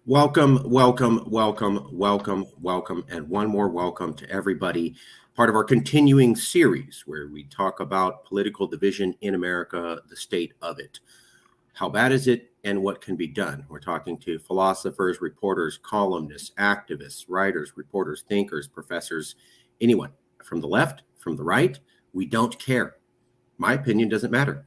Welcome, welcome, welcome, welcome, welcome, and one more welcome to everybody. Part of our continuing series where we talk about political division in America, the state of it. How bad is it and what can be done? We're talking to philosophers, reporters, columnists, activists, writers, reporters, thinkers, professors, anyone from the left, from the right. We don't care. My opinion doesn't matter.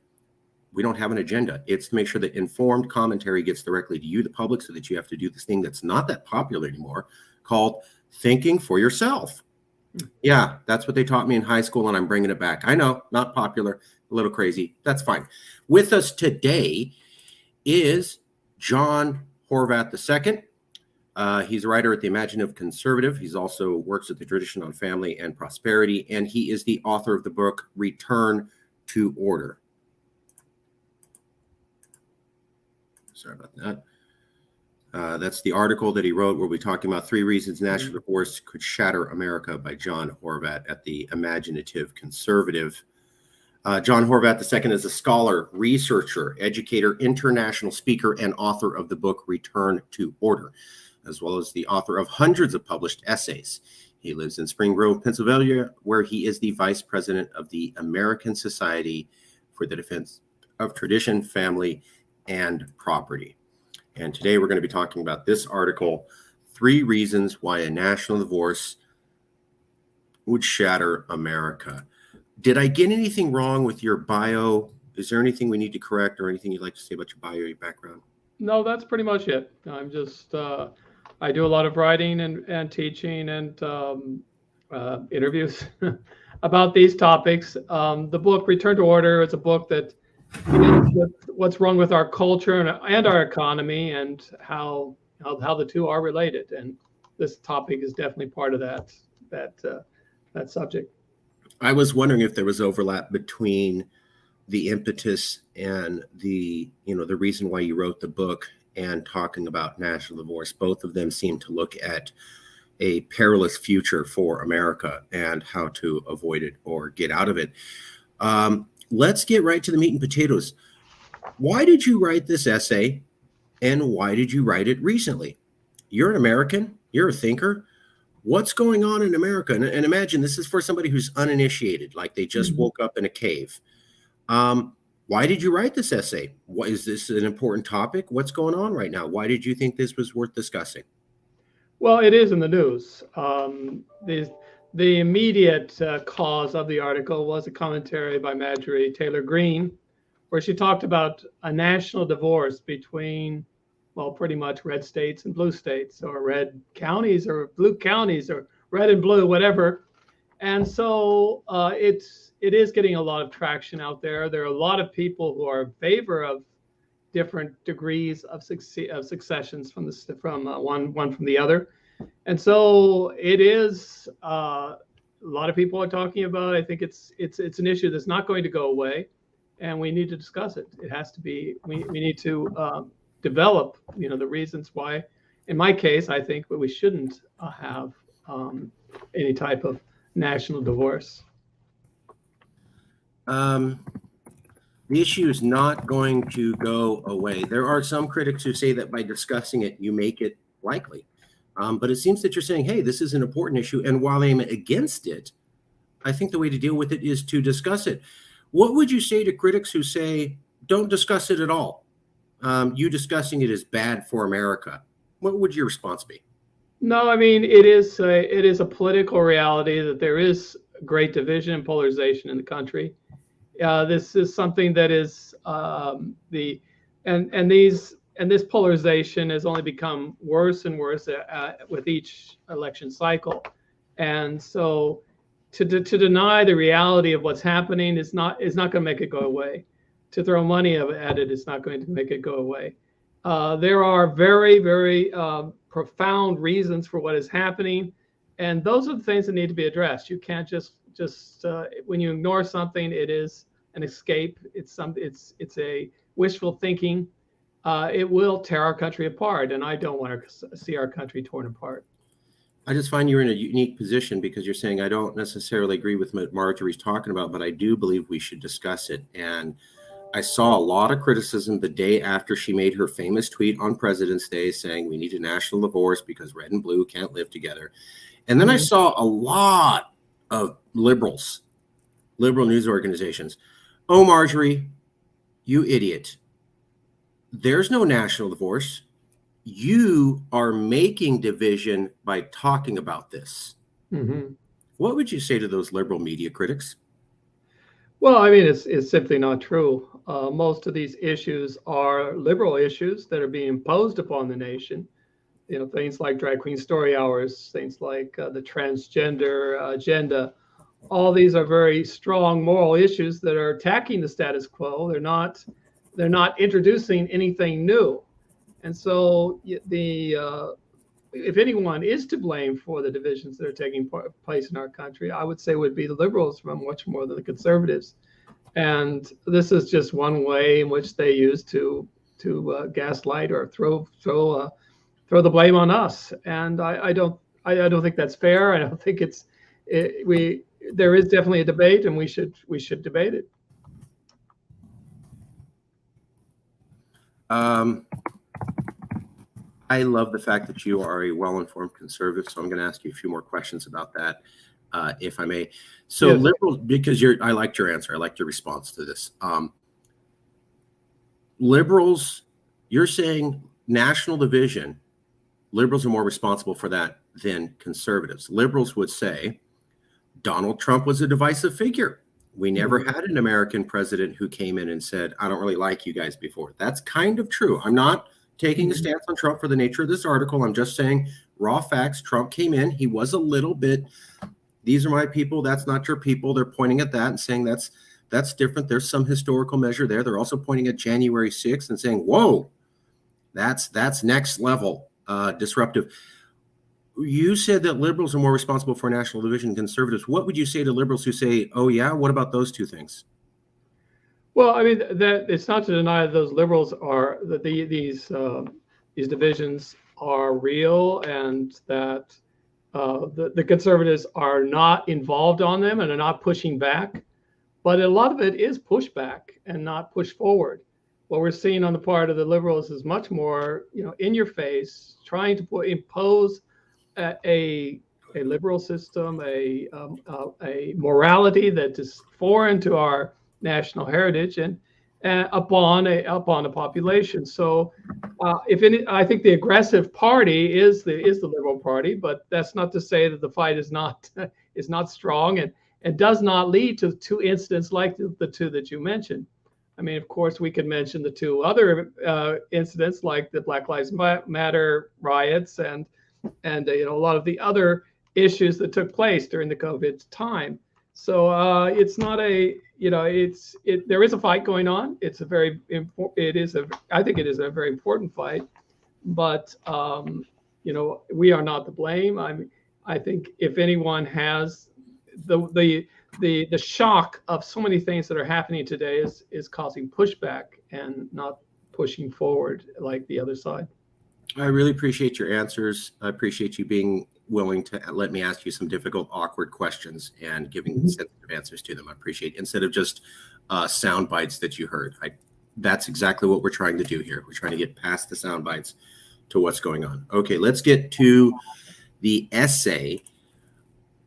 We don't have an agenda. It's to make sure that informed commentary gets directly to you, the public, so that you have to do this thing that's not that popular anymore called thinking for yourself. Yeah, that's what they taught me in high school, and I'm bringing it back. I know, not popular, a little crazy. That's fine. With us today is John Horvat II. He's a writer at the Imaginative Conservative. He's also works at the Tradition on Family and Prosperity, and he is the author of the book Return to Order. Sorry about that. That's the article that he wrote where we're talking about 3 reasons national divorce could shatter America by John Horvat at the Imaginative Conservative. John Horvat II is a scholar, researcher, educator, international speaker, and author of the book Return to Order, as well as the author of hundreds of published essays. He lives in Spring Grove, Pennsylvania, where he is the vice president of the American Society for the Defense of Tradition, Family, and Property. And today we're going to be talking about this article, 3 reasons why a national divorce would shatter America. Did I get anything wrong with your bio? Is there anything we need to correct or anything you'd like to say about your bio, your background? No, that's pretty much it. I'm just, I do a lot of writing and teaching and interviews about these topics. The book, Return to Order, is a book that deals with what's wrong with our culture and our economy and how the two are related. And this topic is definitely part of that subject. I was wondering if there was overlap between the impetus and the reason why you wrote the book and talking about national divorce. Both of them seem to look at a perilous future for America and how to avoid it or get out of it. Let's get right to the meat and potatoes. Why did you write this essay, and why did you write it recently? You're an American. You're a thinker. What's going on in America? And imagine this is for somebody who's uninitiated, like they just woke up in a cave. Why did you write this essay? What, is this an important topic? What's going on right now? Why did you think this was worth discussing? Well, it is in the news. The immediate cause of the article was a commentary by Marjorie Taylor Greene, where she talked about a national divorce between, well, pretty much red states and blue states, or red counties or blue counties, or red and blue, whatever. And so it is getting a lot of traction out there. There are a lot of people who are in favor of different degrees of successions from one from the other. And so it is a lot of people are talking about. I think it's an issue that's not going to go away, and we need to discuss it. It has to be. We need to develop, the reasons why. In my case, I think that we shouldn't have any type of national divorce. The issue is not going to go away. There are some critics who say that by discussing it, you make it likely. But it seems that you're saying, hey, this is an important issue. And while I'm against it, I think the way to deal with it is to discuss it. What would you say to critics who say, don't discuss it at all? You discussing it is bad for America. What would your response be? No, I mean, it is a political reality that there is great division and polarization in the country. This is something that is this polarization has only become worse and worse with each election cycle. And so to deny the reality of what's happening is not going to make it go away. To throw money at it is not going to make it go away. There are very, very profound reasons for what is happening, and those are the things that need to be addressed. You can't just when you ignore something, it is an escape. It's a wishful thinking. It will tear our country apart, and I don't want to see our country torn apart. I just find you're in a unique position because you're saying I don't necessarily agree with what Marjorie's talking about, but I do believe we should discuss it. And I saw a lot of criticism the day after she made her famous tweet on President's Day saying we need a national divorce because red and blue can't live together. And then I saw a lot of liberal news organizations. Oh, Marjorie, you idiot. There's no national divorce. You are making division by talking about this. Mm-hmm. What would you say to those liberal media critics? Well, I mean, it's simply not true. Most of these issues are liberal issues that are being imposed upon the nation. You know, things like drag queen story hours, things like the transgender agenda. All these are very strong moral issues that are attacking the status quo. They're not introducing anything new. And so if anyone is to blame for the divisions that are taking place in our country, I would say would be the liberals much more than the conservatives. And this is just one way in which they use to gaslight or throw the blame on us. And I don't think that's fair. I don't think there is definitely a debate, and we should debate it. I love the fact that you are a well-informed conservative, so I'm going to ask you a few more questions about that, if I may. So yes. Liberals, because I liked your answer. I liked your response to this. Liberals, you're saying national division, liberals are more responsible for that than conservatives. Liberals would say Donald Trump was a divisive figure. We never had an American president who came in and said, I don't really like you guys before. That's kind of true. I'm not taking a stance on Trump for the nature of this article. I'm just saying raw facts. Trump came in. He was a little bit, these are my people. That's not your people. They're pointing at that and saying that's different. There's some historical measure there. They're also pointing at January 6th and saying, whoa, that's next level disruptive. You said that liberals are more responsible for national division than conservatives. What would you say to liberals who say, oh, yeah, what about those two things? Well, I mean, that it's not to deny that those liberals are that these divisions are real, and that the conservatives are not involved on them and are not pushing back. But a lot of it is pushback and not push forward. What we're seeing on the part of the liberals is much more, in your face, trying to impose a liberal system, a morality that is foreign to our national heritage and upon a population. So, I think the aggressive party is the Liberal Party, but that's not to say that the fight is not strong and does not lead to two incidents like the two that you mentioned. I mean, of course, we could mention the two other incidents like the Black Lives Matter riots and a lot of the other issues that took place during the COVID time. So it's not there is a fight going on. I think it is a very important fight, but we are not to blame. I think if anyone has the shock of so many things that are happening today is causing pushback and not pushing forward like the other side. I really appreciate your answers. I appreciate you being willing to let me ask you some difficult, awkward questions and giving sensitive answers to them. I appreciate, instead of just sound bites that you heard. That's exactly what we're trying to do here. We're trying to get past the sound bites to what's going on. Okay, let's get to the essay.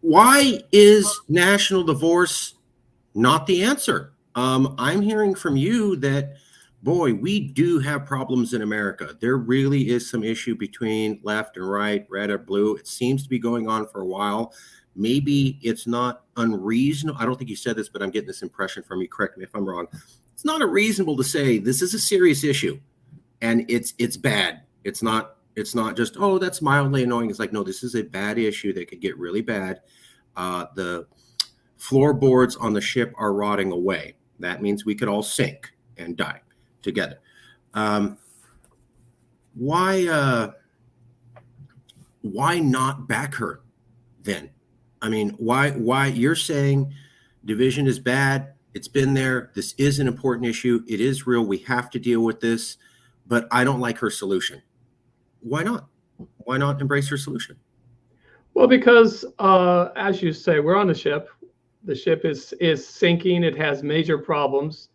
Why is national divorce not the answer? I'm hearing from you that, boy, we do have problems in America. There really is some issue between left and right, red or blue. It seems to be going on for a while. Maybe it's not unreasonable. I don't think you said this, but I'm getting this impression from you. Correct me if I'm wrong. It's not unreasonable to say this is a serious issue and it's bad. It's not just, oh, that's mildly annoying. It's like, no, this is a bad issue that could get really bad. The floorboards on the ship are rotting away. That means we could all sink and die together. Why not back her then? I mean, why you're saying division is bad? It's been there. This is an important issue. It is real. We have to deal with this, but I don't like her solution. Why not? Why not embrace her solution? Well, because as you say, we're on the ship. The ship is sinking. It has major problems.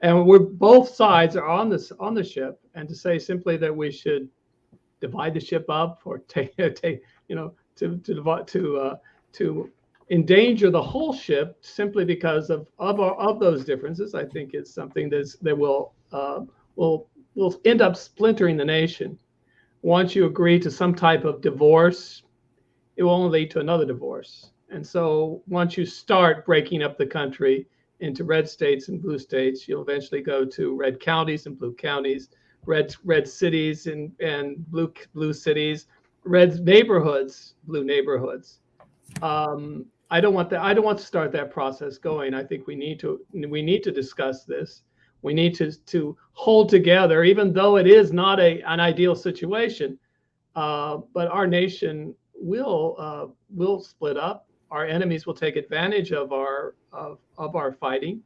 and we're both sides are on the ship, and to say simply that we should divide the ship up or take to endanger the whole ship simply because of those differences, I think is something that will end up splintering the nation. Once you agree to some type of divorce, it will only lead to another divorce. And so once you start breaking up the country into red states and blue states, you'll eventually go to red counties and blue counties, red cities and blue cities, red neighborhoods, blue neighborhoods. I don't want that. I don't want to start that process going. I think we need to discuss this. We need to hold together, even though it is not an ideal situation. But our nation will split up. Our enemies will take advantage of our fighting,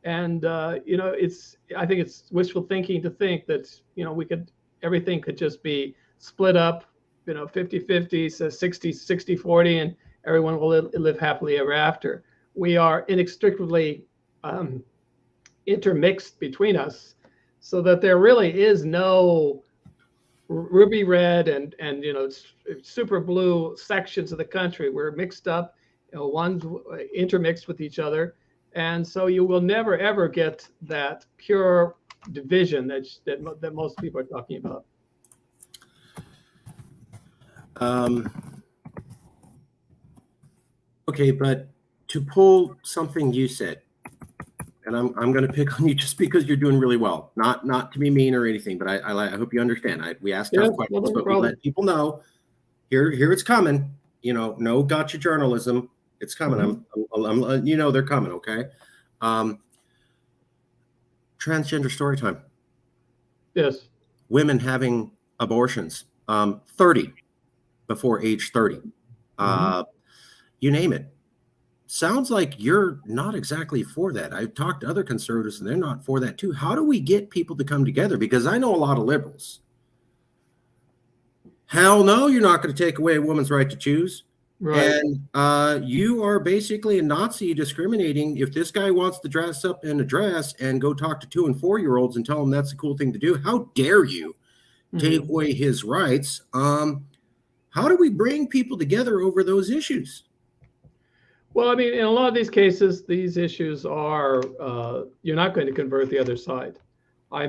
and I think it's wishful thinking to think that everything could just be split up, 50-50, so 60-40, and everyone will live happily ever after. We are inextricably intermixed between us, so that there really is no ruby red and super blue sections of the country. We're mixed up, one's intermixed with each other, and so you will never ever get that pure division that most people are talking about. Okay, but to pull something you said, and I'm going to pick on you just because you're doing really well. Not to be mean or anything, but I hope you understand. We ask tough questions, but we let people know here it's coming. No gotcha journalism. It's coming. Mm-hmm. I'm they're coming. Okay. Transgender story time. Yes. Women having abortions, 30 before age 30. Mm-hmm. You name it. Sounds like you're not exactly for that. I've talked to other conservatives and they're not for that too. How do we get people to come together? Because I know a lot of liberals. Hell no, you're not going to take away a woman's right to choose. Right. And you are basically a Nazi discriminating. If this guy wants to dress up in a dress and go talk to 2- and 4-year-olds and tell them that's a cool thing to do, how dare you take away his rights? How do we bring people together over those issues? Well, I mean, in a lot of these cases, these issues are you're not going to convert the other side. I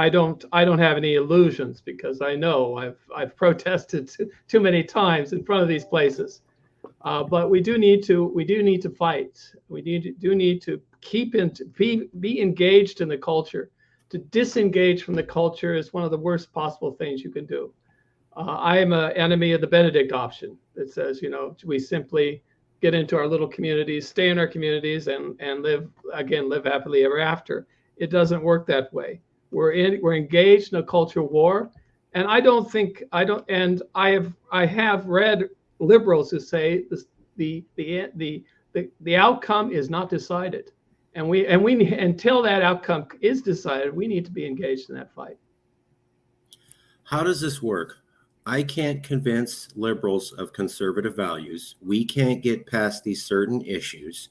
don't have any illusions, because I know I've protested too many times in front of these places. But we do need to fight. We do need to be engaged in the culture. To disengage from the culture is one of the worst possible things you can do. I am an enemy of the Benedict option that says, we simply get into our little communities, stay in our communities, and live happily ever after. It doesn't work that way. We're engaged in a culture war, and I have read liberals who say the outcome is not decided, and we until that outcome is decided, we need to be engaged in that fight. How does this work? I can't convince liberals of conservative values. We can't get past these certain issues.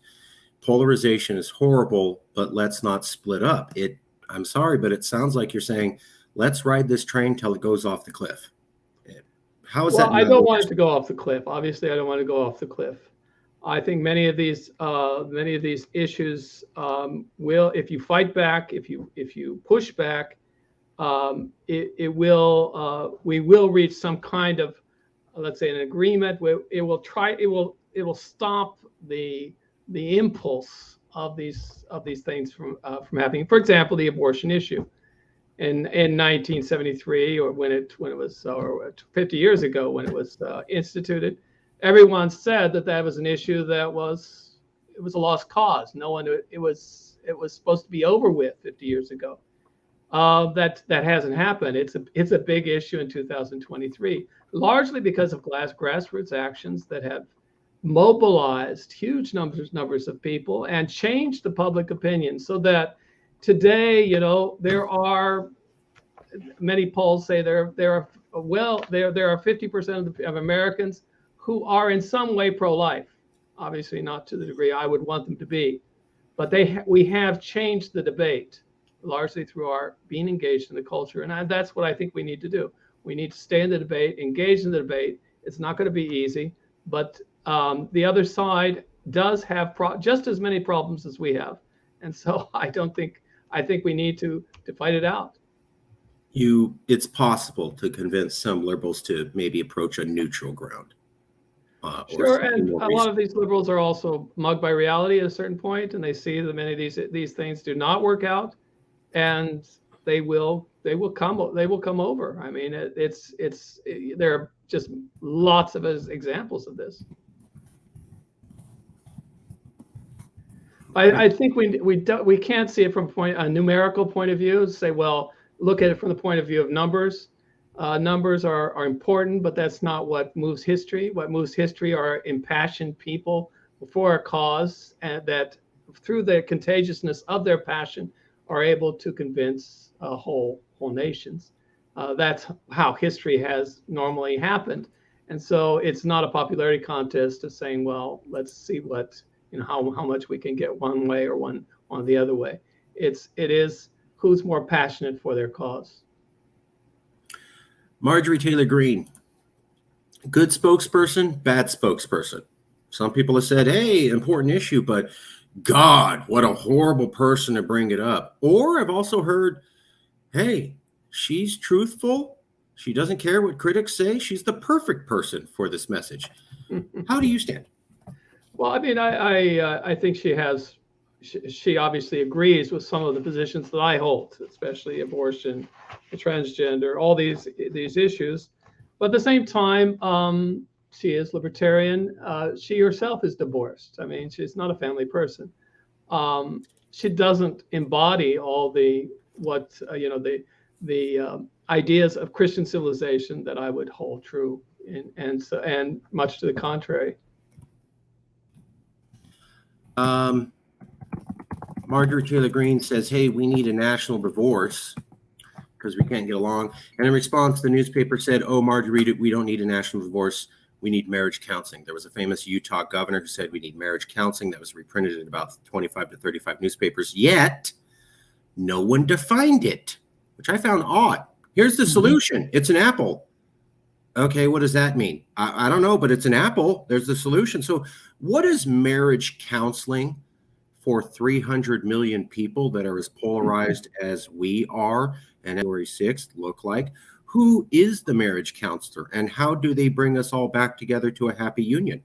Polarization is horrible, but let's not split up. I'm sorry, but it sounds like you're saying, let's ride this train till it goes off the cliff. How is that? I don't want it to go off the cliff. Obviously, I don't want to go off the cliff. I think many of these issues will, if you fight back, if you push back, we will reach some kind of, let's say, an agreement where it will stop the impulse of these things from happening. For example, the abortion issue in 1973, or when it was, or 50 years ago when it was instituted, everyone said that was an issue that was a lost cause. It was supposed to be over with 50 years ago. That hasn't happened. It's a big issue in 2023, largely because of grassroots actions that have mobilized huge numbers of people and changed the public opinion, so that today, there are, many polls say there are 50% of Americans who are in some way pro-life. Obviously not to the degree I would want them to be, but we have changed the debate. largely through our being engaged in the culture. And that's what I think we need to do. We need to stay in the debate, engage in the debate. It's not going to be easy, but the other side does have just as many problems as we have. And so I think we need to fight it out. It's possible to convince some liberals to maybe approach a neutral ground. Sure, and a lot of these liberals are also mugged by reality at a certain point, and they see that many of these things do not work out, and they will come over. I mean, there are just lots of examples of this. I think we can't see it from a numerical point of view. Say, well, look at it from the point of view of numbers. Numbers are important, but that's not what moves history. What moves history are impassioned people for a cause, and that through the contagiousness of their passion are able to convince whole nations. That's how history has normally happened. And so it's not a popularity contest of saying, well, let's see what, how much we can get one way or one the other way. It is who's more passionate for their cause. Marjorie Taylor Greene, good spokesperson, bad spokesperson. Some people have said, hey, important issue, but God, what a horrible person to bring it up. Or I've also heard, hey, she's truthful. She doesn't care what critics say. She's the perfect person for this message. How do you stand? Well, I mean, I think she obviously agrees with some of the positions that I hold, especially abortion, transgender, all these issues. But at the same time, she is libertarian. She herself is divorced. I mean, she's not a family person. She doesn't embody all the ideas of Christian civilization that I would hold true, and much to the contrary. Marjorie Taylor Greene says, hey, we need a national divorce because we can't get along. And in response, the newspaper said, oh, Marjorie, we don't need a national divorce. We need marriage counseling. There was a famous Utah governor who said we need marriage counseling. That was reprinted in about 25 to 35 newspapers. Yet, no one defined it, which I found odd. Here's the solution. It's an apple. Okay, what does that mean? I don't know, but it's an apple. There's the solution. So what is marriage counseling for 300 million people that are as polarized as we are and January 6th look like? Who is the marriage counselor, and how do they bring us all back together to a happy union?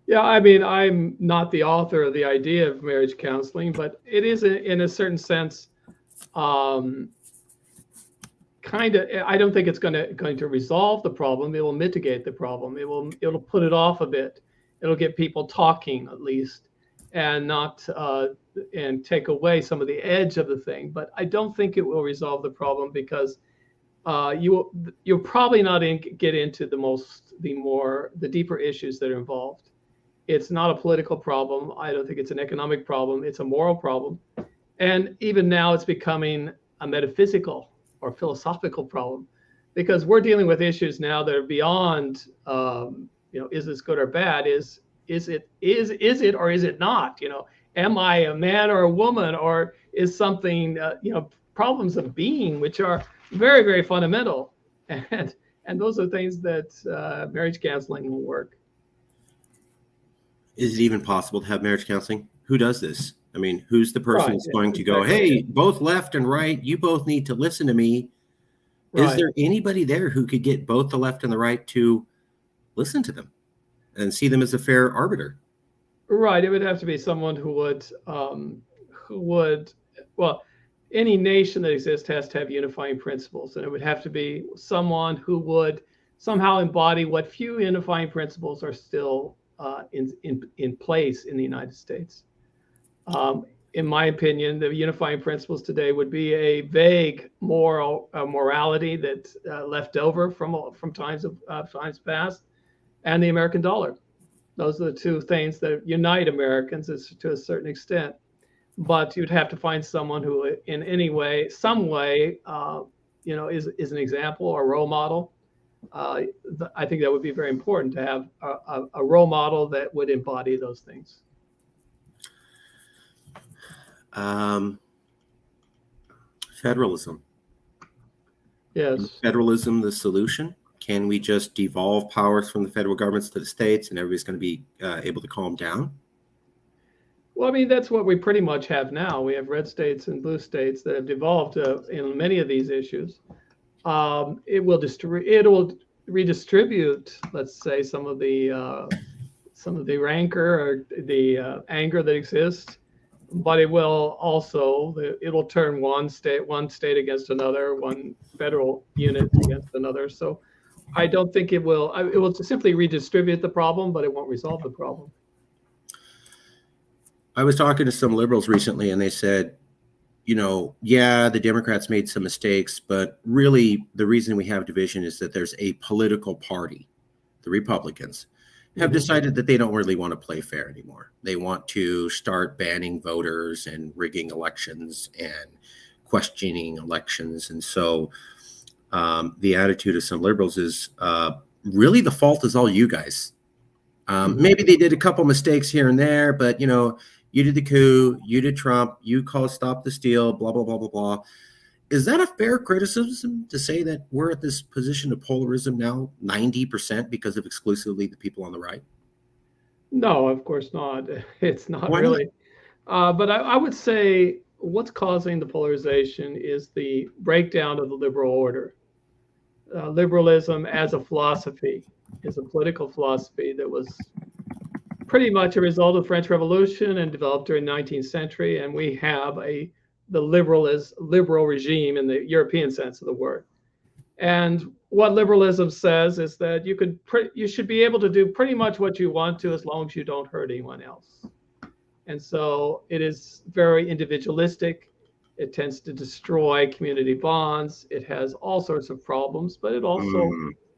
Yeah, I mean, I'm not the author of the idea of marriage counseling, but it is in a certain sense, kind of. I don't think it's going to resolve the problem. It will mitigate the problem. It'll put it off a bit. It'll get people talking at least, and not and take away some of the edge of the thing. But I don't think it will resolve the problem, because you'll probably not get into the deeper issues that are involved. It's not a political problem. I don't think it's an economic problem. It's a moral problem. And even now it's becoming a metaphysical or philosophical problem, because we're dealing with issues now that are beyond, is this good or bad? Is it or is it not? Am I a man or a woman, or is something, problems of being, which are very, very fundamental. And those are things that marriage counseling will work. Is it even possible to have marriage counseling? Who does this? I mean, who's the person that's going to go, exactly. hey, both left and right, you both need to listen to me. Right. Is there anybody there who could get both the left and the right to listen to them and see them as a fair arbiter? Right. It would have to be someone who would, well, any nation that exists has to have unifying principles, and it would have to be someone who would somehow embody what few unifying principles are still in place in the United States. In my opinion, the unifying principles today would be a vague morality that's left over from times past, and the American dollar. Those are the two things that unite Americans to a certain extent. But you'd have to find someone who, in any way, some way, is an example or role model. I think that would be very important to have a role model that would embody those things. Federalism. Is Yes. federalism the solution? Can we just devolve powers from the federal governments to the states and everybody's going to be able to calm down? Well, I mean, that's what we pretty much have now. We have red states and blue states that have devolved in many of these issues. It will redistribute, let's say, some of the rancor or the anger that exists, but it will also it'll turn one state against another, one federal unit against another. So I don't think it will. It will simply redistribute the problem, but it won't resolve the problem. I was talking to some liberals recently, and they said, yeah, the Democrats made some mistakes, but really the reason we have division is that there's a political party, the Republicans, have decided that they don't really want to play fair anymore. They want to start banning voters and rigging elections and questioning elections. And so the attitude of some liberals is really the fault is all you guys. Maybe they did a couple mistakes here and there, but you did the coup, you did Trump, you called stop the steal, blah, blah, blah, blah, blah. Is that a fair criticism to say that we're at this position of polarism now, 90% because of exclusively the people on the right? No, of course not. It's not Why really. But I would say what's causing the polarization is the breakdown of the liberal order. Liberalism as a philosophy is a political philosophy that was pretty much a result of the French Revolution and developed during the 19th century. And we have the liberal regime in the European sense of the word. And what liberalism says is that you should be able to do pretty much what you want to as long as you don't hurt anyone else. And so it is very individualistic. It tends to destroy community bonds. It has all sorts of problems, but it also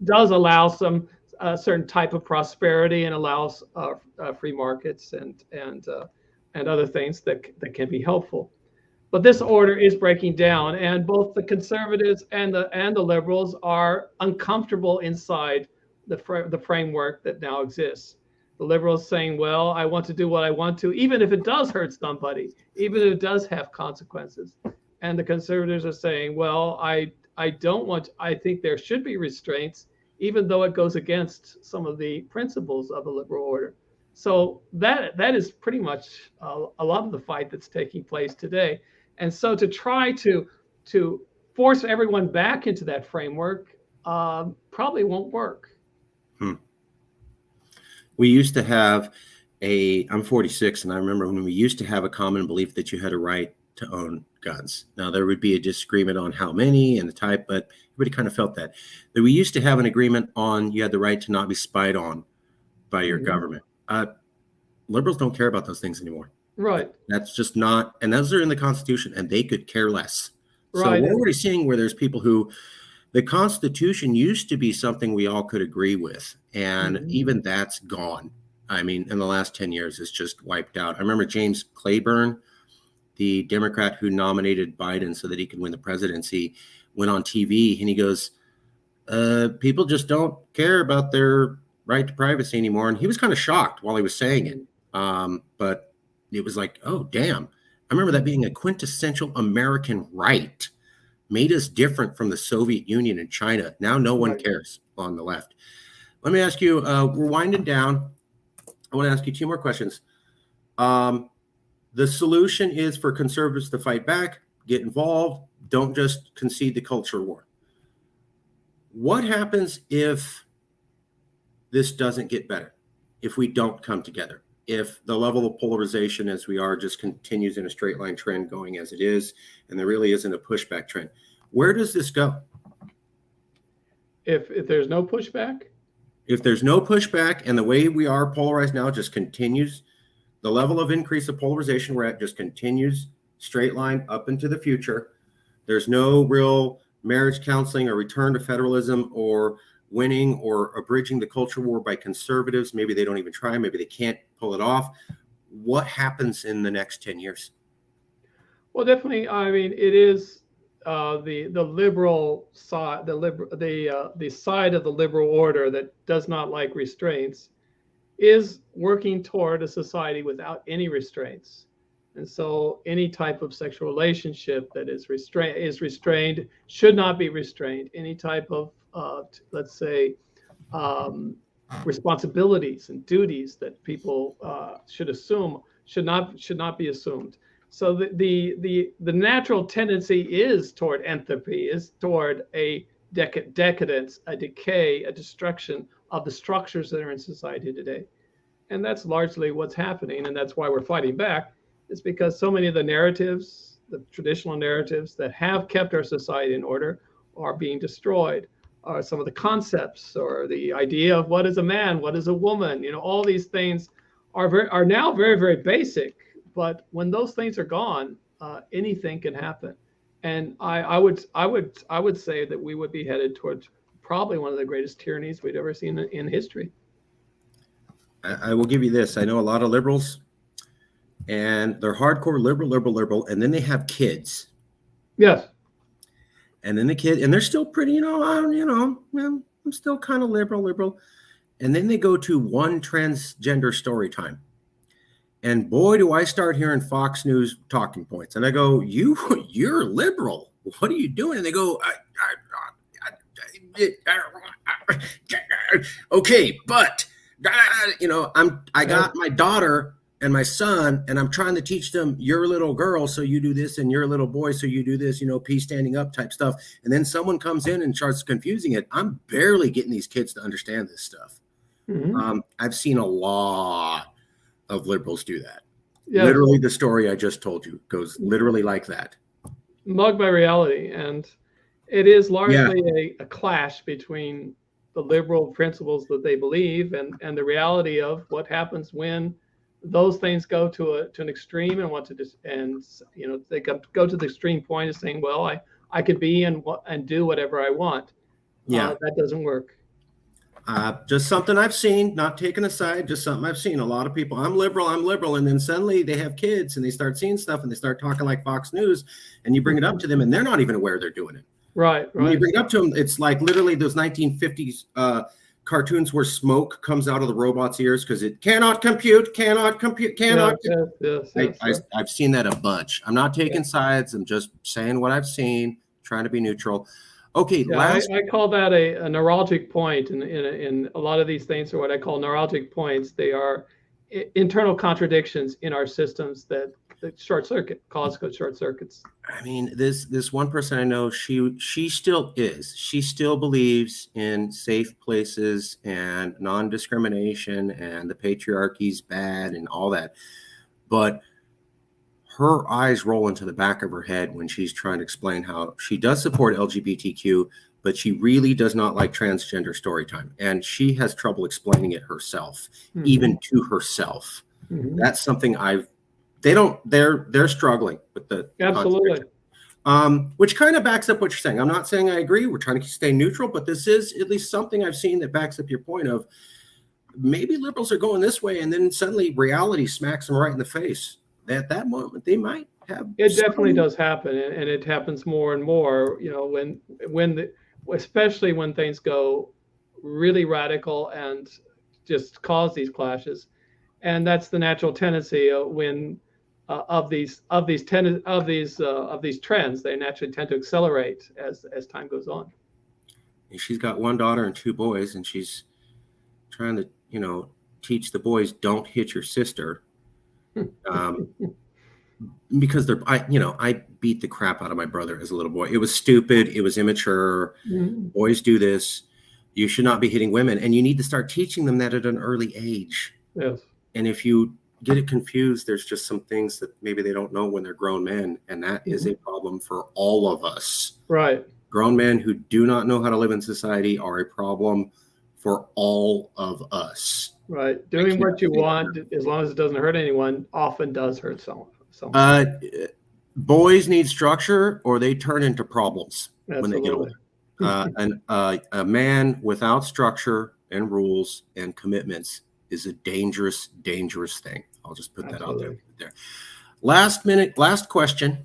does allow some certain type of prosperity and allows free markets and other things that can be helpful. But this order is breaking down, and both the conservatives and the liberals are uncomfortable inside the framework that now exists. The liberals saying, well, I want to do what I want to, even if it does hurt somebody, even if it does have consequences. And the conservatives are saying, well, I don't want, I think there should be restraints, even though it goes against some of the principles of the liberal order. So that is pretty much a lot of the fight that's taking place today. And so to try to force everyone back into that framework probably won't work. We used to have I'm 46, and I remember when we used to have a common belief that you had a right to own guns. Now, there would be a disagreement on how many and the type, but everybody kind of felt that. But we used to have an agreement on you had the right to not be spied on by your government. Liberals don't care about those things anymore. Right. That's just not, and those are in the Constitution, and they could care less. Right. So we're already seeing where there's people who, the Constitution used to be something we all could agree with, and even that's gone. I mean, in the last 10 years, it's just wiped out. I remember James Clyburn, the Democrat who nominated Biden so that he could win the presidency, went on TV and he goes, people just don't care about their right to privacy anymore. And he was kind of shocked while he was saying it. But it was like, oh, damn. I remember that being a quintessential American right. Made us different from the Soviet Union and China. Now no one cares on the left. Let me ask you, we're winding down. I want to ask you two more questions. The solution is for conservatives to fight back, get involved, don't just concede the culture war. What happens if this doesn't get better? If we don't come together? If the level of polarization as we are just continues in a straight line trend going as it is, and there really isn't a pushback trend, where does this go? If there's no pushback? If there's no pushback and the way we are polarized now just continues, the level of increase of polarization we're at just continues straight line up into the future. There's no real marriage counseling or return to federalism or winning or abridging the culture war by conservatives. Maybe they don't even try. Maybe they can't pull it off. What happens in the next 10 years? Well, definitely. I mean, it is the liberal side, the side of the liberal order that does not like restraints is working toward a society without any restraints. And so any type of sexual relationship that is restrained should not be restrained. Any type of, let's say, um, responsibilities and duties that people should assume should not be assumed. So the natural tendency is toward entropy, is toward a decadence, a decay, a destruction of the structures that are in society today. And that's largely what's happening, and that's why we're fighting back. Is because so many of the narratives, the traditional narratives that have kept our society in order, are being destroyed. Some of the concepts or the idea of what is a man, what is a woman, all these things are now very, very basic. But when those things are gone, anything can happen. And I would say that we would be headed towards probably one of the greatest tyrannies we'd ever seen in history. I will give you this. I know a lot of liberals, and they're hardcore liberal, and then they have kids. Yes. And then the kid, and they're still pretty, I'm still kind of liberal. And then they go to one transgender story time. And boy, do I start hearing Fox News talking points. And I go, you're liberal. What are you doing? And they go, okay, but I got my daughter and my son, and I'm trying to teach them, you're a little girl, so you do this, and you're a little boy, so you do this, peace standing up type stuff. And then someone comes in and starts confusing it. I'm barely getting these kids to understand this stuff. Mm-hmm. I've seen a lot of liberals do that. Yes. Literally, the story I just told you goes literally like that. Mugged by reality. And it is largely a clash between the liberal principles that they believe and the reality of what happens when those things go to an extreme and they go to the extreme point of saying, well, I could be and do whatever I want. Yeah, that doesn't work. Just something I've seen, not taken aside, just something I've seen. A lot of people, I'm liberal, and then suddenly they have kids and they start seeing stuff and they start talking like Fox News, and you bring it up to them and they're not even aware they're doing it. Right. When you bring it up to them, it's like literally those 1950s cartoons where smoke comes out of the robot's ears because it cannot compute. Yes. I've seen that a bunch. I'm not taking sides. I'm just saying what I've seen, trying to be neutral. Okay, I call that a neuralgic point, in a lot of these things are what I call neuralgic points. They are internal contradictions in our systems that cause short circuits. I mean, this one person I know, she still believes in safe places and non-discrimination and the patriarchy's bad and all that, but her eyes roll into the back of her head when she's trying to explain how she does support LGBTQ, but she really does not like transgender story time. And she has trouble explaining it herself, even to herself. Mm-hmm. That's something they're struggling with the absolutely. Which kind of backs up what you're saying. I'm not saying I agree. We're trying to stay neutral, but this is at least something I've seen that backs up your point of maybe liberals are going this way, and then suddenly reality smacks them right in the face. At that moment, they might have. It definitely does happen, and it happens more and more. Especially when things go really radical and just cause these clashes, and that's the natural tendency of these trends. They naturally tend to accelerate as time goes on. She's got one daughter and two boys, and she's trying to teach the boys, don't hit your sister. Because I beat the crap out of my brother as a little boy. It was stupid. It was immature. Mm-hmm. Boys do this. You should not be hitting women. And you need to start teaching them that at an early age. Yes. And if you get it confused, there's just some things that maybe they don't know when they're grown men. And that is a problem for all of us. Right. Grown men who do not know how to live in society are a problem for all of us. Right. Doing what you want, as long as it doesn't hurt anyone, often does hurt someone. Boys need structure, or they turn into problems. Absolutely. When they get older. A man without structure and rules and commitments is a dangerous, dangerous thing. I'll just put that out there. Last question.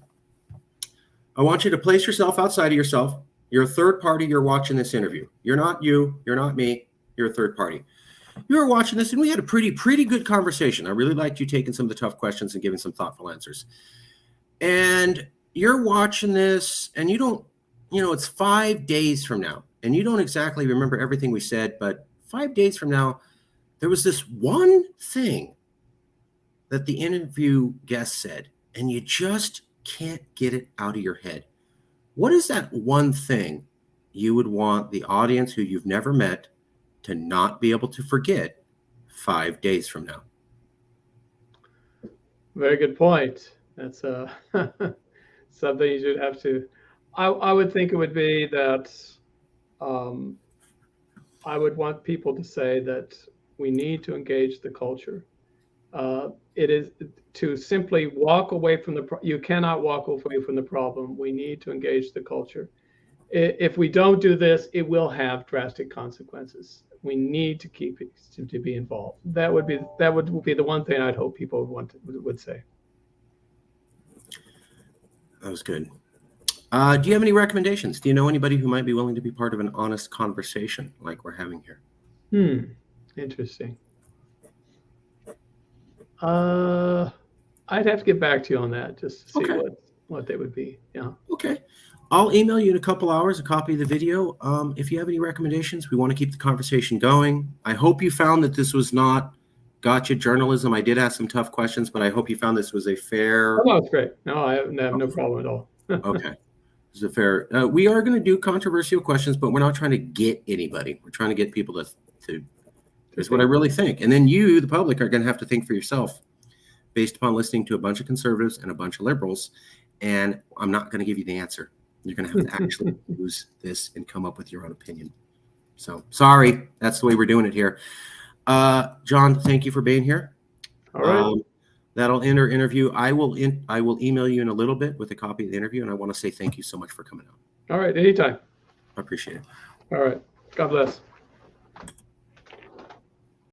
I want you to place yourself outside of yourself. You're a third party. You're watching this interview. You're not you. You're not me. You're a third party. you were watching this and we had a pretty good conversation. I really liked you taking some of the tough questions and giving some thoughtful answers. And you're watching this and you don't, it's 5 days from now and you don't exactly remember everything we said, but 5 days from now, there was this one thing that the interview guest said, and you just can't get it out of your head. What is that one thing you would want the audience who you've never met to not be able to forget 5 days from now? Very good point. That's something you should have to. I would think it would be that I would want people to say that we need to engage the culture. It is to simply walk away from you cannot walk away from the problem. We need to engage the culture. If we don't do this, it will have drastic consequences. We need to keep it to be involved. That would be the one thing I'd hope people would say. That was good. Do you have any recommendations? Do you know anybody who might be willing to be part of an honest conversation like we're having here? Interesting. I'd have to get back to you on that just to see what they would be. Yeah. Okay. I'll email you in a couple hours a copy of the video. If you have any recommendations, we want to keep the conversation going. I hope you found that this was not gotcha journalism. I did ask some tough questions, but I hope you found this was a fair. Oh, no, it's great. No, I have no problem at all. Okay. This is a fair. We are going to do controversial questions, but we're not trying to get anybody. We're trying to get people to here's what I really think. And then you, the public, are going to have to think for yourself based upon listening to a bunch of conservatives and a bunch of liberals. And I'm not going to give you the answer. You're going to have to actually use this and come up with your own opinion. So sorry, that's the way we're doing it here. John, thank you for being here. All right. That'll end our interview. I will email you in a little bit with a copy of the interview. And I want to say thank you so much for coming out. All right. Anytime. I appreciate it. All right. God bless.